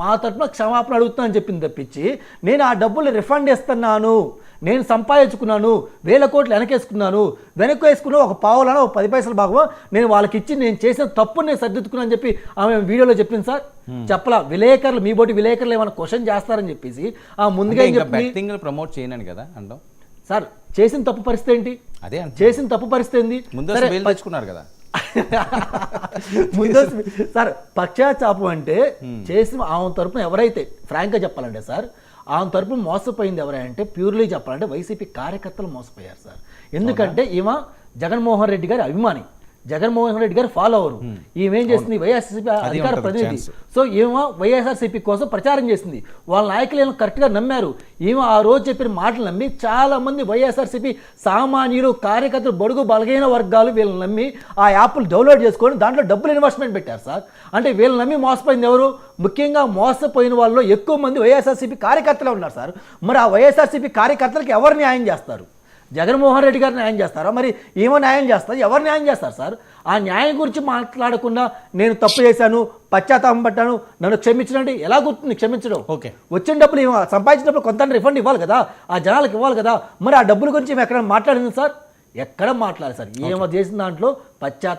మా తరఫున క్షమాపణ అడుగుతున్నానని చెప్పింది తప్పించి నేను ఆ డబ్బులు రిఫండ్ ఇస్తున్నాను, నేను సంపాదించుకున్నాను, 1000 కోట్లు వెనకేసుకున్నాను, వేసుకున్న ఒక పావులను ఒక 10 పైసల భాగం నేను వాళ్ళకి ఇచ్చి నేను చేసిన తప్పుని నేను సర్దిద్దుకున్నాను అని చెప్పి ఆమె వీడియోలో చెప్పింది సార్. చెప్పలా విలేకరులు మీ బోటి విలేకరులు ఏమైనా క్వశ్చన్ చేస్తారని చెప్పేసి ముందుగా ప్రమోట్ చేయను కదా అంటాం సార్. చేసిన తప్పు పరిస్థితి ఏంటి? అదే చేసిన తప్పు పరిస్థితి ఏంది? తెచ్చుకున్నారు కదా ముందు సార్. పశ్చాత్తాపం అంటే చేసిన ఆమె తరపున ఎవరైతే ఫ్రాంక్గా చెప్పాలంటే సార్, ఆమె తరపున మోసపోయింది ఎవరంటే ప్యూర్లీ చెప్పాలంటే వైసీపీ కార్యకర్తలు మోసపోయారు సార్. ఎందుకంటే ఈమె జగన్మోహన్ రెడ్డి గారి అభిమాని, జగన్మోహన్ రెడ్డి గారు ఫాలోవరు. ఈమెం చేసింది వైఎస్ఆర్సీపీ అధికార ప్రతినిధి. సో ఈమె వైఎస్ఆర్సీపీ కోసం ప్రచారం చేసింది. వాళ్ళ నాయకులు ఏమో కరెక్ట్గా నమ్మారు. ఈమె ఆ రోజు చెప్పిన మాటలు నమ్మి చాలా మంది వైఎస్ఆర్సీపీ సామాన్యులు, కార్యకర్తలు, బడుగు బలహీన వర్గాలు వీళ్ళని నమ్మి ఆ యాప్లు డౌన్లోడ్ చేసుకొని దాంట్లో డబ్బులు ఇన్వెస్ట్మెంట్ పెట్టారు సార్. అంటే వీళ్ళని నమ్మి మోసపోయింది ఎవరు? ముఖ్యంగా మోసపోయిన వాళ్ళలో ఎక్కువ మంది వైఎస్ఆర్సీపీ కార్యకర్తలే ఉన్నారు సార్. మరి ఆ వైఎస్ఆర్సీపీ కార్యకర్తలకు ఎవరు న్యాయం చేస్తారు? జగన్మోహన్ రెడ్డి గారు న్యాయం చేస్తారా? మరి ఏమో న్యాయం చేస్తారు? ఎవరు న్యాయం చేస్తారు సార్? ఆ న్యాయం గురించి మాట్లాడకుండా నేను తప్పు చేశాను, పశ్చాత్తాపం పట్టాను, నన్ను క్షమించడండి ఎలా గుర్తుంది క్షమించడం? ఓకే, వచ్చిన డబ్బులు సంపాదించిన డబ్బులు కొంత రిఫండ్ ఇవ్వాలి కదా, ఆ జనాలకు ఇవ్వాలి కదా. మరి ఆ డబ్బుల గురించి మేము ఎక్కడ మాట్లాడింది సార్? ఎక్కడ మాట్లాడాలి సార్? ఏమో చేసిన దాంట్లో పశ్చాత్తాపం